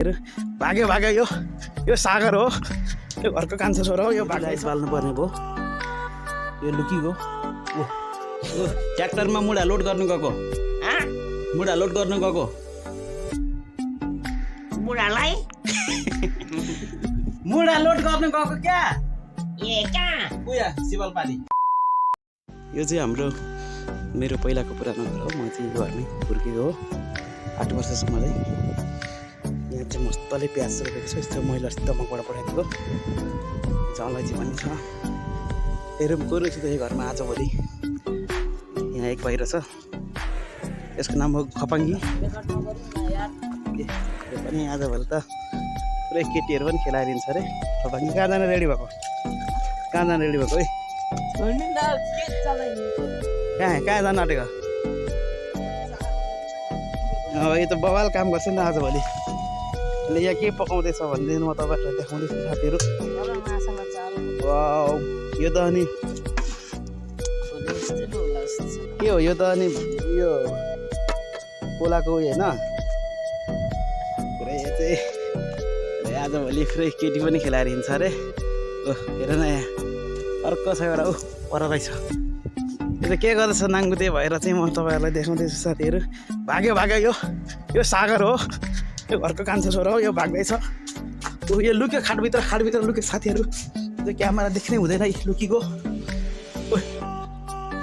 भाग्यो भाग्यो यो सागर हो, यो घरको कान्छो छोरा हो, यो भाग्लाइस बाल्नु पर्ने भयो। यो लुकी गयो ओ ट्र्याक्टरमा मुढा लोड गर्नु गएको, मुढा लोड गर्नु गएको बुढालाई मुढा लोड गर्नु गएको क्या ए कहाँ उया शिवलपाली। यो चाहिँ हाम्रो मेरो पहिलाको पुरानो घर हो। म चाहिँ यो घरमै हुर्केको हो 8 वर्षसम्म चाहिँ। यहाँ चाहिँ मस्तले प्याज रोपेको छ, यस्तो मैला दमकबाट पठाइदिएको अलैँची पनि छ। हेरौँ को रहेछ त यो घरमा आजभोलि। यहाँ एक बाहिर छ, यसको नाम हो खपाङ्गी। यो पनि आजभोलि त पुरै केटीहरू पनि खेलाइदिन्छ अरे। खपाङ्गी कहाँ जान रेडी भएको, कहाँ जान रेडी भएको है, कहाँ जानु आँटेको? यो त बवाल काम गर्छ नि आजभोलि। अहिले यहाँ के पकाउँदैछ भनेदेखि म तपाईँहरूलाई देखाउँदैछु साथीहरू। यो त अनि के हो, यो त अनि यो कोलाको उयो होइन पुरै चाहिँ आजभोलि पुरै केटी पनि खेलाएर हिँड्छ अरे। हेर न यहाँ अर्को छ एउटा पर रहेछ। यो त के गर्दैछ नाङ्गुते भएर चाहिँ म तपाईँहरूलाई देखाउँदैछु साथीहरू। भाग्यो भाग्यो यो सागर हो, यो घरको कान्छो छोरा हो, यो भाग्दैछ। यो लुक्यो खाटभित्र लुक्यो साथीहरू। त्यो क्यामेरा देख्नै हुँदैन है लुकीको।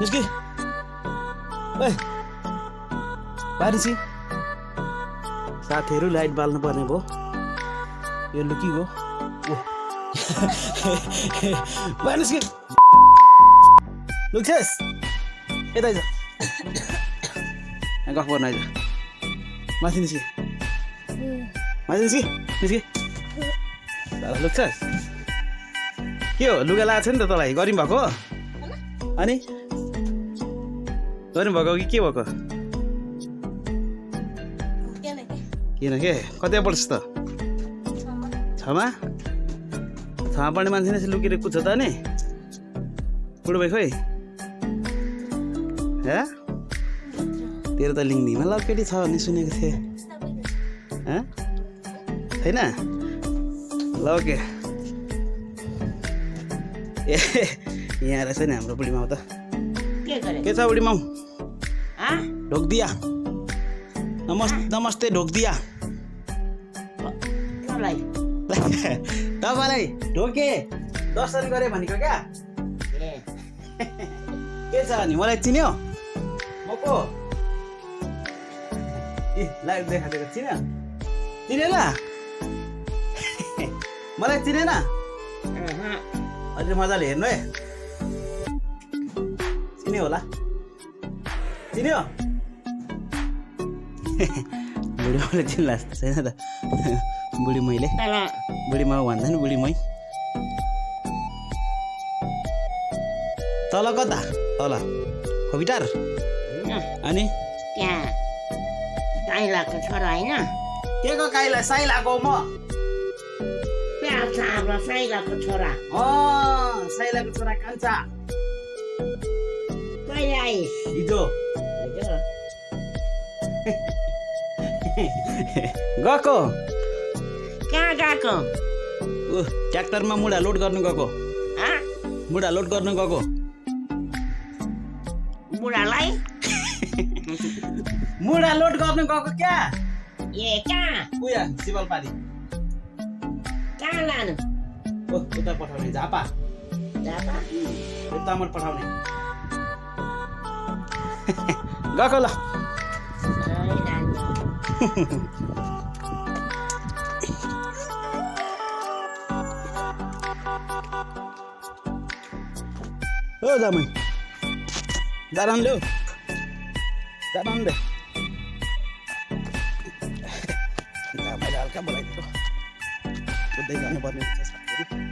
निस्कि बारिसी साथीहरू, लाइट बाल्नु पर्ने भयो। यो लुकीको निस्कि लुक्छेस यता आइज, गफ गर्नु आइज, माथि निस्कि निस्कि लुक्छेस। के हो लुगा लगाएको छ नि त तँलाई, गरिम भएको अनि गरिम भएको कि के भएको? किन के कति पढ्छस् त? 6मा पढ्ने मान्छे नै लुकेर कुद्छ त नि बुढो भाइ। खोइ हे तेरो त लिङ्गीमा लकेटी छ भन्ने सुनेको थिएँ, छैन? ल ओके। ए यहाँ रहेछ नि हाम्रो बुढी माउ त। के छ बुढी माउ? ढोकदिया नमस्ते ढोकदिया। तपाईँलाई ढोके दर्शन गरे भनेको क्या। के छ नि मलाई चिन्यो? म को? ए लाइभ देखाएको चिनेन? मलाई चिनेन? अझै मजाले हेर्नु है, चिन्यो होला, चिन्यो? बुढी माउले चिन्ला जस्तो छैन त। बुढी मैले बुढी माउ भन्छ नि, बुढी मै। तल कता? तल खोबिटार अनि त्यहाँ काइलाको छोरा होइन? के को काइला? साइलाको म हाम्रो साइलाको छोरा। साइलाको छोरा कान्छा। कहिले आइस? हिजो गएको। कहाँ गएको? ट्र्याक्टरमा मुढा लोड गर्नु गएको। मुढा लोड गर्नु गएको। बुढालाई मुढा लोड गर्नु गएको क्या ए कहाँ उया शिवलपाली। कहाँ लानु? उता पठाउने झापा उताबाट पठाउने गएको। ल ओ जामै जारान ल्याऊ, जारान दे। मैले हल्का बोलाइदिएको, कुद्दै जानुपर्ने हुन्छ साथीहरू।